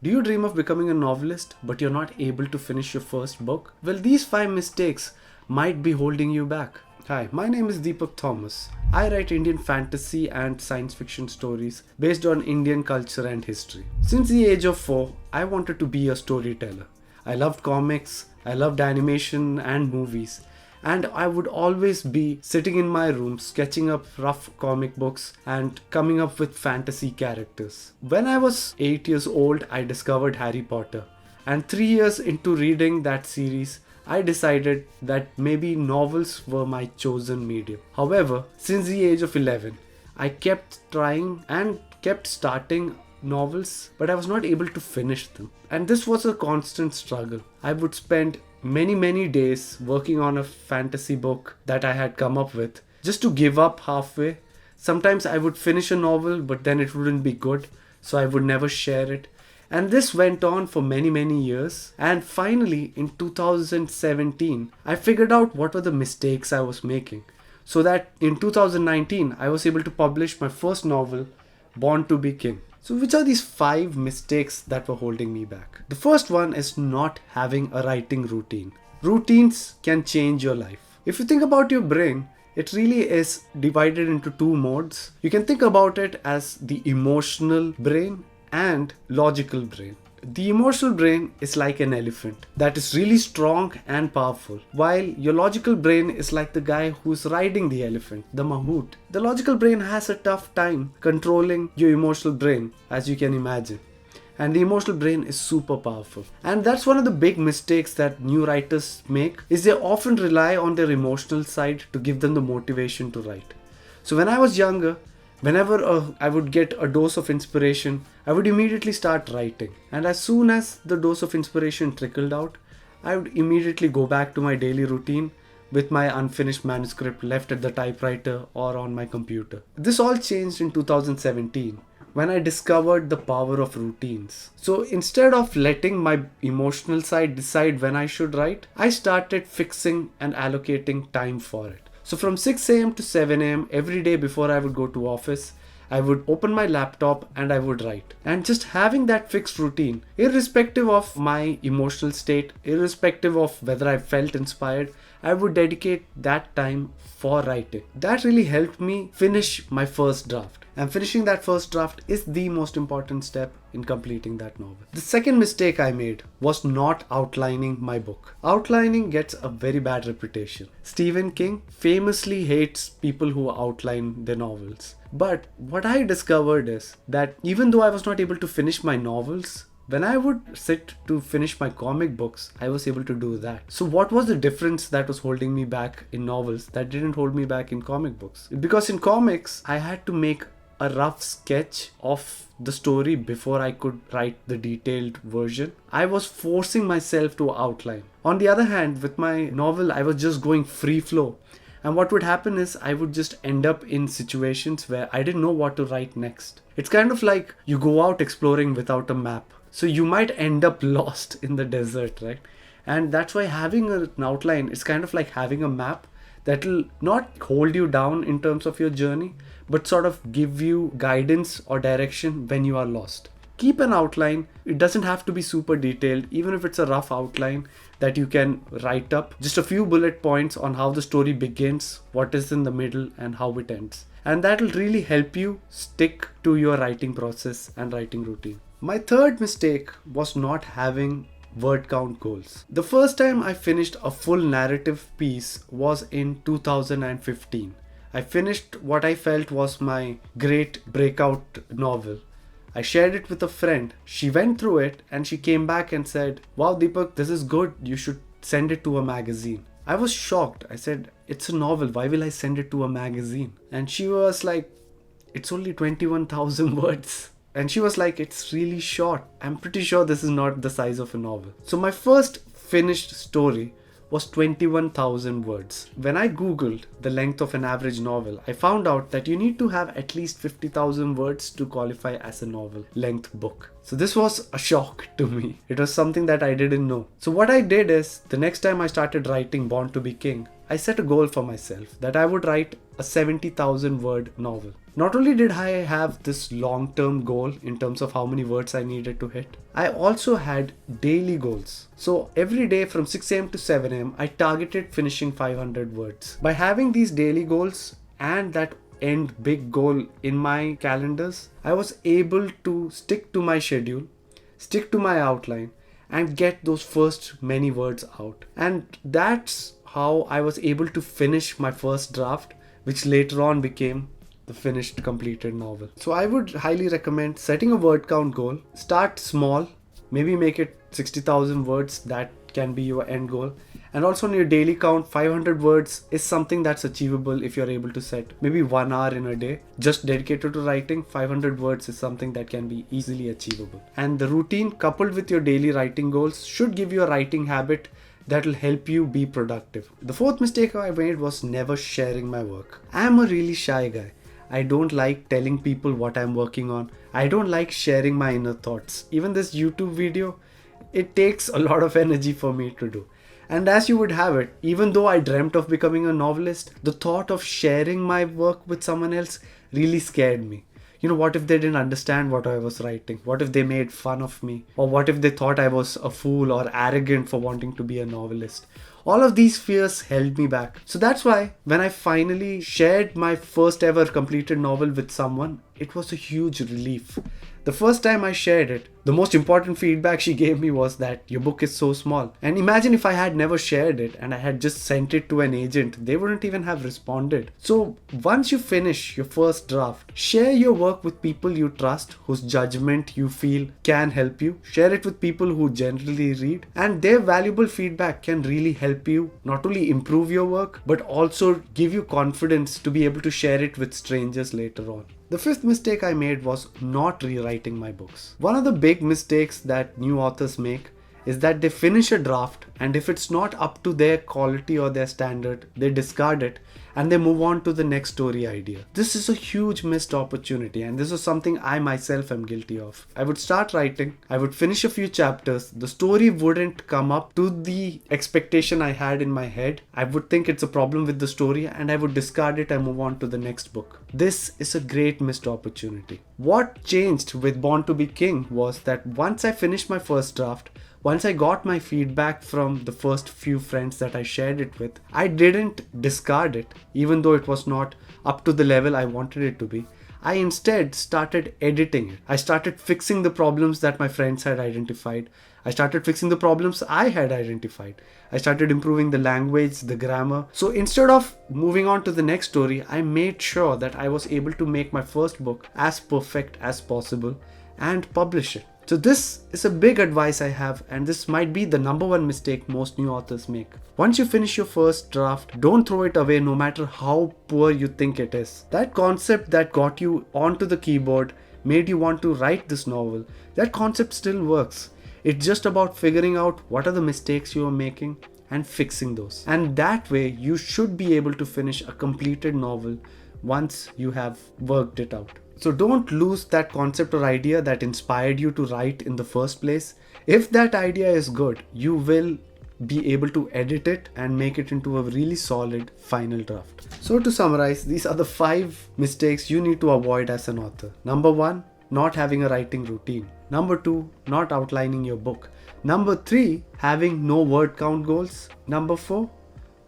Do you dream of becoming a novelist, but you're not able to finish your first book? Well, these 5 mistakes might be holding you back. Hi, my name is Deepak Thomas. I write Indian fantasy and science fiction stories based on Indian culture and history. Since the age of 4, I wanted to be a storyteller. I loved comics, I loved animation and movies, and I would always be sitting in my room sketching up rough comic books and coming up with fantasy characters. When I was 8 years old, I discovered Harry Potter, and 3 years into reading that series, I decided that maybe novels were my chosen medium. However, since the age of 11, I kept trying and kept starting novels, but I was not able to finish them. And this was a constant struggle. I would spend many days working on a fantasy book that I had come up with just to give up halfway. Sometimes I would finish a novel, but then it wouldn't be good, so I would never share it. And this went on for many years. And finally, in 2017, I figured out what were the mistakes I was making. So that in 2019, I was able to publish my first novel, Born to be King. So which are these 5 mistakes that were holding me back? The first one is not having a writing routine. Routines can change your life. If you think about your brain, it really is divided into 2 modes. You can think about it as the emotional brain and logical brain. The emotional brain is like an elephant that is really strong and powerful, while your logical brain is like the guy who's riding the elephant, the mahout. The logical brain has a tough time controlling your emotional brain, as you can imagine. And the emotional brain is super powerful. And that's one of the big mistakes that new writers make, is they often rely on their emotional side to give them the motivation to write. So when I was younger, whenever I would get a dose of inspiration, I would immediately start writing. And as soon as the dose of inspiration trickled out, I would immediately go back to my daily routine with my unfinished manuscript left at the typewriter or on my computer. This all changed in 2017 when I discovered the power of routines. So instead of letting my emotional side decide when I should write, I started fixing and allocating time for it. So from 6 a.m. to 7 a.m. every day before I would go to office, I would open my laptop and I would write. And just having that fixed routine, irrespective of my emotional state, irrespective of whether I felt inspired, I would dedicate that time for writing. That really helped me finish my first draft. And finishing that first draft is the most important step in completing that novel. The second mistake I made was not outlining my book. Outlining gets a very bad reputation. Stephen King famously hates people who outline their novels. But what I discovered is that even though I was not able to finish my novels, when I would sit to finish my comic books, I was able to do that. So what was the difference that was holding me back in novels that didn't hold me back in comic books? Because in comics, I had to make a rough sketch of the story before I could write the detailed version. I was forcing myself to outline. On the other hand, with my novel, I was just going free flow. And what would happen is I would just end up in situations where I didn't know what to write next. It's kind of like you go out exploring without a map. So you might end up lost in the desert, right? And that's why having an outline is kind of like having a map that will not hold you down in terms of your journey, but sort of give you guidance or direction when you are lost. Keep an outline. It doesn't have to be super detailed, even if it's a rough outline that you can write up. Just a few bullet points on how the story begins, what is in the middle, and how it ends. And that will really help you stick to your writing process and writing routine. My third mistake was not having word count goals. The first time I finished a full narrative piece was in 2015. I finished what I felt was my great breakout novel. I shared it with a friend. She went through it and she came back and said, "Wow, Deepak, this is good. You should send it to a magazine." I was shocked. I said, "It's a novel. Why will I send it to a magazine?" And she was like, "It's only 21,000 words." And she was like, "It's really short. I'm pretty sure this is not the size of a novel." So my first finished story was 21,000 words. When I googled the length of an average novel, I found out that you need to have at least 50,000 words to qualify as a novel length book. So this was a shock to me. It was something that I didn't know. So what I did is, the next time I started writing Born to be King, I set a goal for myself that I would write a 70,000 word novel. Not only did I have this long-term goal in terms of how many words I needed to hit, I also had daily goals. So every day from 6 a.m. to 7 a.m., I targeted finishing 500 words. By having these daily goals and that end big goal in my calendars, I was able to stick to my schedule, stick to my outline, and get those first many words out. And that's how I was able to finish my first draft, which later on became the finished completed novel. So I would highly recommend setting a word count goal. Start small, maybe make it 60,000 words. That can be your end goal. And also on your daily count, 500 words is something that's achievable if you're able to set maybe 1 hour in a day just dedicated to writing. 500 words is something that can be easily achievable. And the routine coupled with your daily writing goals should give you a writing habit that will help you be productive. The fourth mistake I made was never sharing my work. I'm a really shy guy. I don't like telling people what I'm working on. I don't like sharing my inner thoughts. Even this YouTube video, it takes a lot of energy for me to do. And as you would have it, even though I dreamt of becoming a novelist, the thought of sharing my work with someone else really scared me. What if they didn't understand what I was writing? What if they made fun of me? Or what if they thought I was a fool or arrogant for wanting to be a novelist? All of these fears held me back. So that's why when I finally shared my first ever completed novel with someone, it was a huge relief. The first time I shared it, the most important feedback she gave me was that your book is so small. And imagine if I had never shared it and I had just sent it to an agent, they wouldn't even have responded. So once you finish your first draft, share your work with people you trust, whose judgment you feel can help you. Share it with people who generally read, and their valuable feedback can really help you not only improve your work, but also give you confidence to be able to share it with strangers later on. The fifth mistake I made was not rewriting my books. One of the big mistakes that new authors make is that they finish a draft, and if it's not up to their quality or their standard, they discard it and they move on to the next story idea. This is a huge missed opportunity, and this is something I myself am guilty of. I would start writing, I would finish a few chapters, the story wouldn't come up to the expectation I had in my head. I would think it's a problem with the story and I would discard it and move on to the next book. This is a great missed opportunity. What changed with Born to be King was that once I finished my first draft, once I got my feedback from the first few friends that I shared it with, I didn't discard it, even though it was not up to the level I wanted it to be. I instead started editing it. I started fixing the problems that my friends had identified. I started fixing the problems I had identified. I started improving the language, the grammar. So instead of moving on to the next story, I made sure that I was able to make my first book as perfect as possible and publish it. So this is a big advice I have, and this might be the number one mistake most new authors make. Once you finish your first draft, don't throw it away no matter how poor you think it is. That concept that got you onto the keyboard, made you want to write this novel, that concept still works. It's just about figuring out what are the mistakes you are making and fixing those. And that way you should be able to finish a completed novel once you have worked it out. So don't lose that concept or idea that inspired you to write in the first place. If that idea is good, you will be able to edit it and make it into a really solid final draft. So to summarize, these are the 5 mistakes you need to avoid as an author. Number 1, not having a writing routine. Number 2, not outlining your book. Number 3, having no word count goals. Number 4,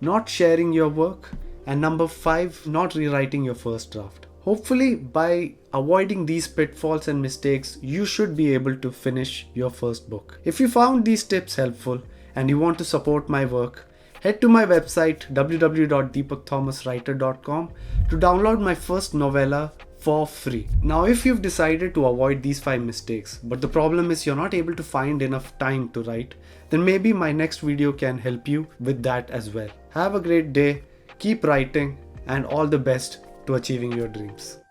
not sharing your work. And number 5, not rewriting your first draft. Hopefully, by avoiding these pitfalls and mistakes, you should be able to finish your first book. If you found these tips helpful and you want to support my work, head to my website www.deepakthomaswriter.com to download my first novella for free. Now, if you've decided to avoid these 5 mistakes, but the problem is you're not able to find enough time to write, then maybe my next video can help you with that as well. Have a great day, keep writing, and all the best to achieving your dreams.